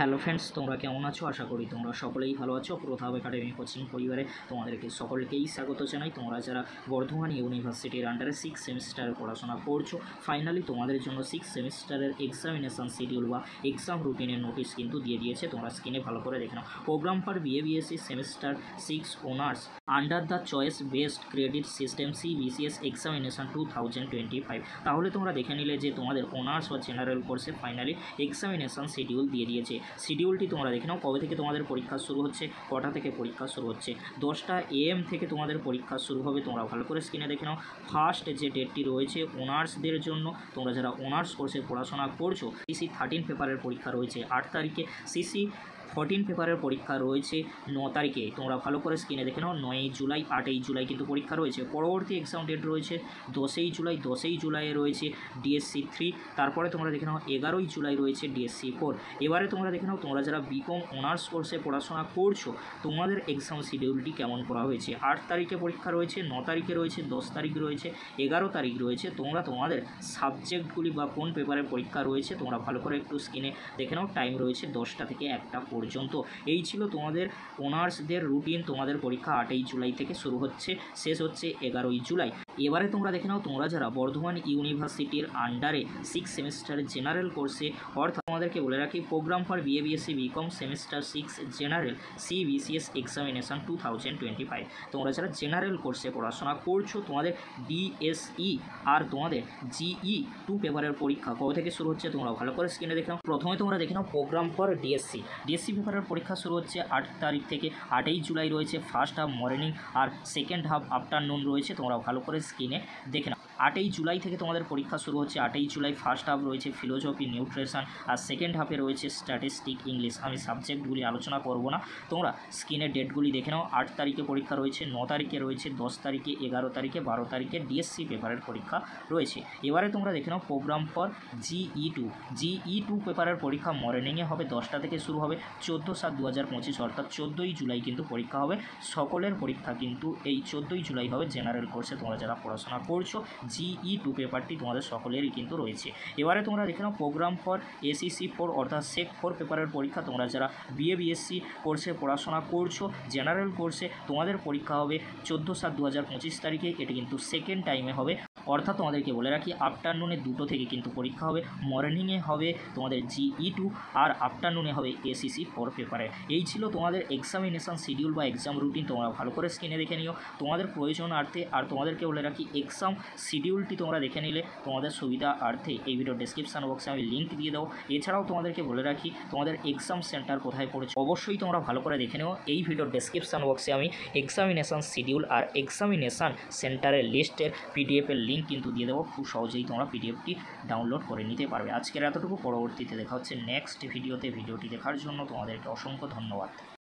Hello friends, তোমরা কেমন আছো? আশা করি তোমরা সকলেই ভালো আছো। প্রথাব একাডেমি কোচিং পরিবারে তোমাদেরকে সকলকেই স্বাগত জানাই। তোমরা যারা বর্ধমান ইউনিভার্সিটির আন্ডারে 6 সেমিস্টারে পড়াশোনা করছো, ফাইনালি তোমাদের জন্য 6 সেমিস্টারের এক্সামিনেশন শিডিউল বা এক্সাম রুটিনের নোটিশ কিন্তু দিয়ে দিয়েছে। তোমরা স্ক্রিনে ভালো করে দেখে নাও। Programme for BA BSc semester 6 honours under the choice based credit system CBCS examination 2025। তাহলে তোমরা দেখে নিলে যে তোমাদের অনার্স বা জেনারেল কোর্সে ফাইনালি এক্সামিনেশন শিডিউল দিয়ে দিয়েছে। শিডিউলটি তোমরা দেখে নাও, কবে থেকে তোমাদের পরীক্ষা শুরু হচ্ছে, কটা থেকে পরীক্ষা শুরু হচ্ছে। 10টা AM থেকে তোমাদের পরীক্ষা শুরু হবে। তোমরা ভালো করে স্ক্রিনে দেখে নাও। ফার্স্ট যে ডেটটি রয়েছে অনার্সদের জন্য, তোমরা যারা অনার্স কোর্সে পড়াশোনা করছো, CC 13 পেপারের পরীক্ষা রয়েছে 8 তারিখে, CC 14 পেপারের পরীক্ষা রয়েছে 9 তারিখে। তোমরা ভালো করে স্ক্রিনে দেখে নাও। 9ই জুলাই 8ই জুলাই কিন্তু পরীক্ষা রয়েছে। পরবর্তী এক্সাম ডেট রয়েছে 10ই জুলাই। 10ই জুলাইয়ে রয়েছে DSC 3। তারপরে তোমরা দেখে নাও 11ই জুলাই রয়েছে DSC 4। এবারে তোমরা দেখে নাও, তোমরা যারা বিকম অনার্স কোর্সে পড়াশোনা করছো, তোমাদের এক্সাম শিডিউলটি কেমন করা হয়েছে। 8 তারিখে পরীক্ষা রয়েছে, 9 তারিখে রয়েছে, 10 তারিখ রয়েছে, 11 তারিখ রয়েছে। তোমরা তোমাদের সাবজেক্টগুলি বা কোন পেপারের পরীক্ষা রয়েছে তোমরা ভালো করে একটু স্ক্রিনে দেখে নাও। টাইম রয়েছে 10টা থেকে 1টা পর্যন্ত। এই ছিল তোমাদের অনার্সদের রুটিন। তোমাদের পরীক্ষা 8ই জুলাই থেকে শুরু হচ্ছে, শেষ হচ্ছে 11ই জুলাই। এবারে তোমরা দেখে নাও, তোমরা যারা বর্ধমান ইউনিভার্সিটির আন্ডারে 6 সেমিস্টার জেনারেল কোর্সে, অর্থাৎ তোমাদেরকে বলে রাখি programme for BA BSc BCom semester 6 general CBCS examination 2025। তোমরা যারা জেনারেল কোর্সে পড়াশোনা করছো, তোমাদের DSE আর তোমাদের GE 2 পেপারের পরীক্ষা কবে থেকে শুরু হচ্ছে তোমরা ভালো করে স্ক্রিনে দেখে নাও। প্রথমে তোমরা দেখে নাও প্রোগ্রাম ফর DSC পেপারের পরীক্ষা শুরু হচ্ছে 8 তারিখ থেকে। 8ই জুলাই রয়েছে ফার্স্ট হাফ মর্নিং আর সেকেন্ড হাফ আফটারনুন রয়েছে। তোমরা ভালো করে স্ক্রিনে দেখে নাও। 8ই জুলাই থেকে তোমাদের পরীক্ষা শুরু হচ্ছে। 8ই জুলাই ফার্স্ট হাফ রয়েছে ফিলোসফি নিউট্রিশন আর সেকেন্ড হাফে রয়েছে স্ট্যাটিস্টিক ইংলিশ। আমি সাবজেক্টগুলি আলোচনা করব না, তোমরা স্ক্রিনে ডেটগুলি দেখে নাও। 8 তারিখে পরীক্ষা রয়েছে, 9 তারিখে রয়েছে, 10 তারিখে, 11 তারিখে, 12 তারিখে DSC পেপারের পরীক্ষা রয়েছে। এবারে তোমরা দেখে নাও প্রোগ্রাম ফর GE 2 পেপারের পরীক্ষা মর্নিংয়ে হবে, 10টা থেকে শুরু হবে। 14/7/2025 অর্থাৎ 14ই জুলাই কিন্তু পরীক্ষা হবে। সকলের পরীক্ষা কিন্তু এই 14ই জুলাই হবে জেনারেল কোর্সে। তোমরা যারা পড়াশোনা করছো, GE 2 পেপারটি তোমাদের সকলেরই কিন্তু রয়েছে। এবারে তোমরা দেখে নাও প্রোগ্রাম ফর ACC 4 অর্থাৎ SEC 4 পেপারের পরীক্ষা। তোমরা যারা BABSC কোর্সে পড়াশোনা করছো জেনারেল কোর্সে, তোমাদের পরীক্ষা হবে 14/7/2025 তারিখে। এটি কিন্তু সেকেন্ড টাইমে হবে, অর্থাৎ তোমাদেরকে বলে রাখি আফটারনুনে 2টো থেকে কিন্তু পরীক্ষা হবে। মর্নিংয়ে হবে তোমাদের GE 2 আর আফটারনুনে হবে ACC 4 পেপারে। এই ছিল তোমাদের এক্সামিনেশন শিডিউল বা এক্সাম রুটিন। তোমরা ভালো করে স্ক্রিনে দেখে নিও তোমাদের প্রয়োজনার্থে। আর তোমাদেরকে বলে রাখি এক্সাম শিডিউলটি তোমরা দেখে নিলে তোমাদের সুবিধার্থে এই ভিডিও ডেসক্রিপশন বক্সে আমি লিঙ্ক দিয়ে দেবো। এছাড়াও তোমাদেরকে বলে রাখি তোমাদের এক্সাম সেন্টার কোথায় পড়েছে অবশ্যই তোমরা ভালো করে দেখে নিও। এই ভিডিও ডেসক্রিপশন বক্সে আমি এক্সামিনেশন শিডিউল আর এক্সামিনেশন সেন্টারের লিস্টের PDF এর লিঙ্ক কিন্তু দিয়ে দেবো। খুব সহজেই তোমরা PDFটি ডাউনলোড করে নিতে পারবে। আজকের এতটুকু, পরবর্তীতে দেখা হচ্ছে নেক্সট ভিডিওতে। ভিডিওটি দেখার জন্য তোমাদেরকে অসংখ্য ধন্যবাদ।